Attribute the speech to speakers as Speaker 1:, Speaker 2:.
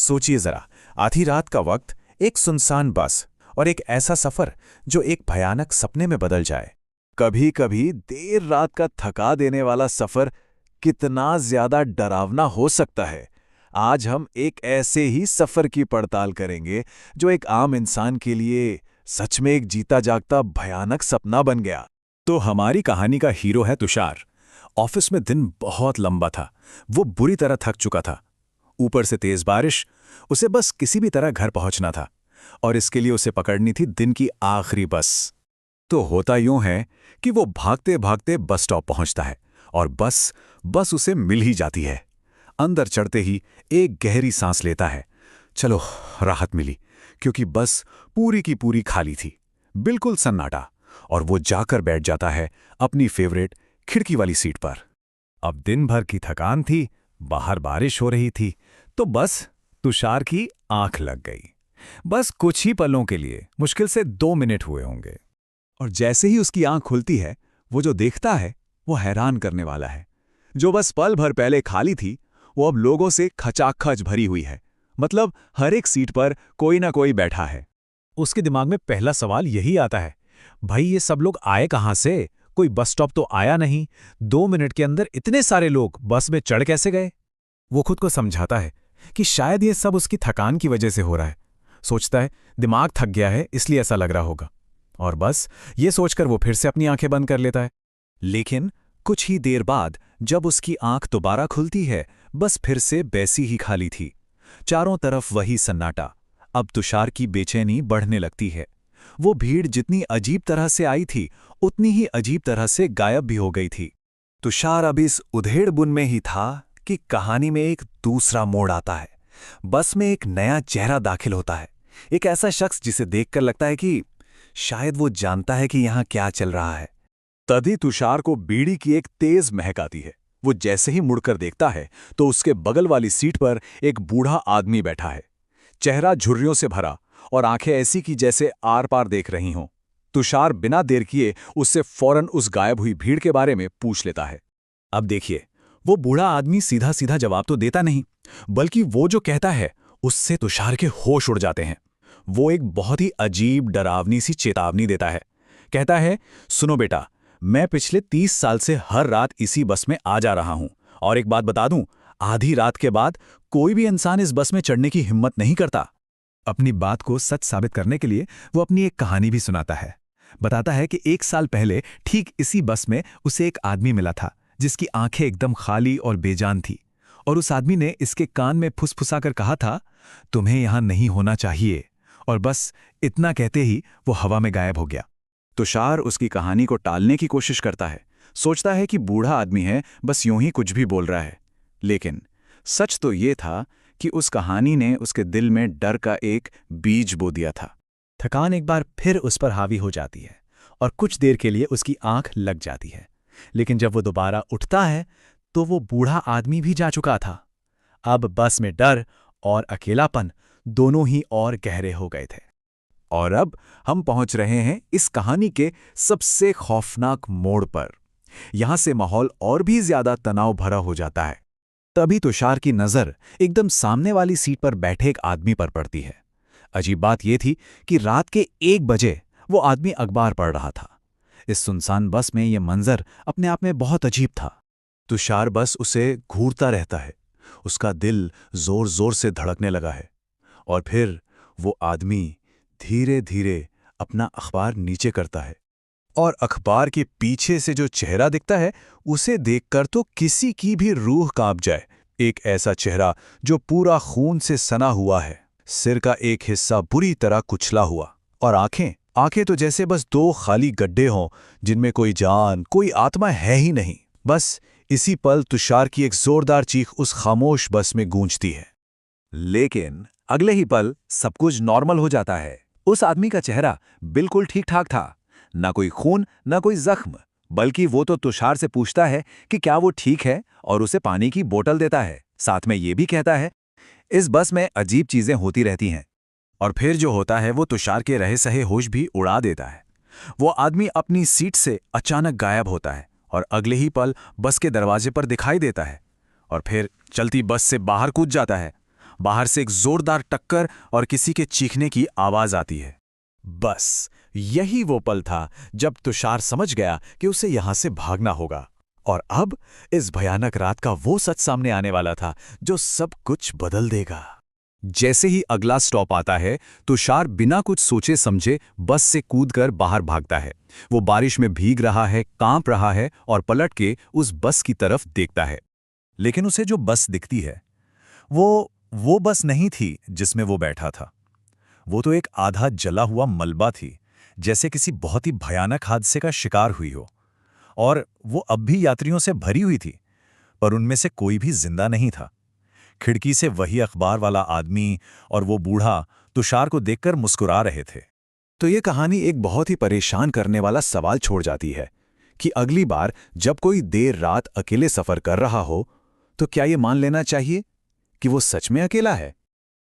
Speaker 1: सोचिए जरा, आधी रात का वक्त, एक सुनसान बस और एक ऐसा सफर जो एक भयानक सपने में बदल जाए।
Speaker 2: कभी कभी देर रात का थका देने वाला सफर कितना ज्यादा डरावना हो सकता है। आज हम एक ऐसे ही सफर की पड़ताल करेंगे जो एक आम इंसान के लिए सच में एक जीता जागता भयानक सपना बन गया।
Speaker 1: तो हमारी कहानी का हीरो है तुषार। ऑफिस में दिन बहुत लंबा था। वो बुरी तरह थक चुका था। ऊपर से तेज बारिश। उसे बस किसी भी तरह घर पहुंचना था और इसके लिए उसे पकड़नी थी दिन की आखिरी बस। तो होता यूं है कि वो भागते भागते बस स्टॉप पहुंचता है और बस उसे मिल ही जाती है। अंदर चढ़ते ही एक गहरी सांस लेता है। चलो, राहत मिली, क्योंकि बस पूरी की पूरी खाली थी, बिल्कुल सन्नाटा। और वो जाकर बैठ जाता है अपनी फेवरेट खिड़की वाली सीट पर। अब दिन भर की थकान थी, बाहर बारिश हो रही थी, तो बस तुषार की आंख लग गई। बस कुछ ही पलों के लिए, मुश्किल से 2 मिनट हुए होंगे।
Speaker 2: और जैसे ही उसकी आंख खुलती है, वो जो देखता है वो हैरान करने वाला है। जो बस पल भर पहले खाली थी, वो अब लोगों से खचाखच भरी हुई है। मतलब हर एक सीट पर कोई ना कोई बैठा है।
Speaker 1: उसके दिमाग में पहला सवाल यही आता है, भाई ये सब लोग आए कहाँ से? कोई बस स्टॉप तो आया नहीं। 2 मिनट के अंदर इतने सारे लोग बस में चढ़ कैसे गए? वो खुद को समझाता है कि शायद ये सब उसकी थकान की वजह से हो रहा है। सोचता है दिमाग थक गया है, इसलिए ऐसा लग रहा होगा। और बस ये सोचकर वो फिर से अपनी आंखें बंद कर लेता है।
Speaker 2: लेकिन कुछ ही देर बाद जब उसकी आंख दोबारा खुलती है, बस फिर से वैसी ही खाली थी। चारों तरफ वही सन्नाटा। अब तुषार की बेचैनी बढ़ने लगती है। वो भीड़ जितनी अजीब तरह से आई थी, उतनी ही अजीब तरह से गायब भी हो गई थी। तुषार अब इस उधेड़-बुन में ही था कि कहानी में एक दूसरा मोड़ आता है। बस में एक नया चेहरा दाखिल होता है। एक ऐसा शख्स जिसे देखकर लगता है कि शायद वो जानता है कि यहाँ क्या चल रहा है। तभी तुषार को बीड़ी की एक तेज महक आती है। वो जैसे ही मुड़कर देखता है तो उसके बगल वाली सीट पर एक बूढ़ा आदमी बैठा है। चेहरा झुर्रियों से भरा और आंखें ऐसी कि जैसे आर पार देख रही हों। तुषार बिना देर किए उससे फौरन उस गायब हुई भीड़ के बारे में पूछ लेता है।
Speaker 1: अब देखिए, वो बूढ़ा आदमी सीधा सीधा जवाब तो देता नहीं, बल्कि वो जो कहता है उससे तुषार के होश उड़ जाते हैं। वो एक बहुत ही अजीब डरावनी सी चेतावनी देता है। कहता है, सुनो बेटा, मैं पिछले 30 साल से हर रात इसी बस में आ जा रहा हूं, और एक बात बता दूं, आधी रात के बाद कोई भी इंसान इस बस में चढ़ने की हिम्मत नहीं करता। अपनी बात को सच साबित करने के लिए वो अपनी एक कहानी भी सुनाता है। बताता है कि 1 साल पहले ठीक इसी बस में उसे एक आदमी मिला था जिसकी आंखें एकदम खाली और बेजान थी, और उस आदमी ने इसके कान में फुसफुसाकर कहा था, तुम्हें यहां नहीं होना चाहिए। और बस इतना कहते ही वो हवा में गायब हो गया।
Speaker 2: तुषार उसकी कहानी को टालने की कोशिश करता है। सोचता है कि बूढ़ा आदमी है, बस यूं ही कुछ भी बोल रहा है। लेकिन सच तो ये था कि उस कहानी ने उसके दिल में डर का एक बीज बो दिया था।
Speaker 1: थकान एक बार फिर उस पर हावी हो जाती है और कुछ देर के लिए उसकी आंख लग जाती है। लेकिन जब वो दोबारा उठता है तो वो बूढ़ा आदमी भी जा चुका था। अब बस में डर और अकेलापन दोनों ही और गहरे हो गए थे।
Speaker 2: और अब हम पहुंच रहे हैं इस कहानी के सबसे खौफनाक मोड़ पर। यहां से माहौल और भी ज्यादा तनाव भरा हो जाता है। तभी तुषार की नजर एकदम सामने वाली सीट पर बैठे एक आदमी पर पड़ती है। अजीब बात यह थी कि रात के 1 बजे वो आदमी अखबार पढ़ रहा था। इस सुनसान बस में यह मंजर अपने आप में बहुत अजीब था। तुषार बस उसे घूरता रहता है। उसका दिल जोर जोर से धड़कने लगा है। और फिर वो आदमी धीरे धीरे अपना अखबार नीचे करता है, और अखबार के पीछे से जो चेहरा दिखता है उसे देखकर तो किसी की भी रूह कांप जाए। एक ऐसा चेहरा जो पूरा खून से सना हुआ है, सिर का एक हिस्सा बुरी तरह कुचला हुआ, और आंखें तो जैसे बस 2 खाली गड्ढे हों जिनमें कोई जान, कोई आत्मा है ही नहीं। बस इसी पल तुषार की एक जोरदार चीख उस खामोश बस में गूंजती है। लेकिन अगले ही पल सब कुछ नॉर्मल हो जाता है। उस आदमी का चेहरा बिल्कुल ठीक ठाक था। ना कोई खून, ना कोई जख्म, बल्कि वो तो तुषार से पूछता है कि क्या वो ठीक है, और उसे पानी की बोतल देता है। साथ में ये भी कहता है, इस बस में अजीब चीजें होती रहती हैं। और फिर जो होता है वो तुषार के रहे सहे होश भी उड़ा देता है। वो आदमी अपनी सीट से अचानक गायब होता है और अगले ही पल बस के दरवाजे पर दिखाई देता है, और फिर चलती बस से बाहर कूद जाता है। बाहर से एक जोरदार टक्कर और किसी के चीखने की आवाज आती है। बस यही वो पल था जब तुषार समझ गया कि उसे यहां से भागना होगा। और अब इस भयानक रात का वो सच सामने आने वाला था जो सब कुछ बदल देगा। जैसे ही अगला स्टॉप आता है, तुषार बिना कुछ सोचे समझे बस से कूदकर बाहर भागता है। वो बारिश में भीग रहा है, कांप रहा है और पलट के उस बस की तरफ देखता है।
Speaker 1: लेकिन उसे जो बस दिखती है वो बस नहीं थी जिसमें वो बैठा था। वो तो एक आधा जला हुआ मलबा थी, जैसे किसी बहुत ही भयानक हादसे का शिकार हुई हो। और वो अब भी यात्रियों से भरी हुई थी, पर उनमें से कोई भी जिंदा नहीं था। खिड़की से वही अखबार वाला आदमी और वो बूढ़ा तुषार को देखकर मुस्कुरा रहे थे।
Speaker 2: तो ये कहानी एक बहुत ही परेशान करने वाला सवाल छोड़ जाती है कि अगली बार जब कोई देर रात अकेले सफर कर रहा हो, तो क्या ये मान लेना चाहिए कि वो सच में अकेला है,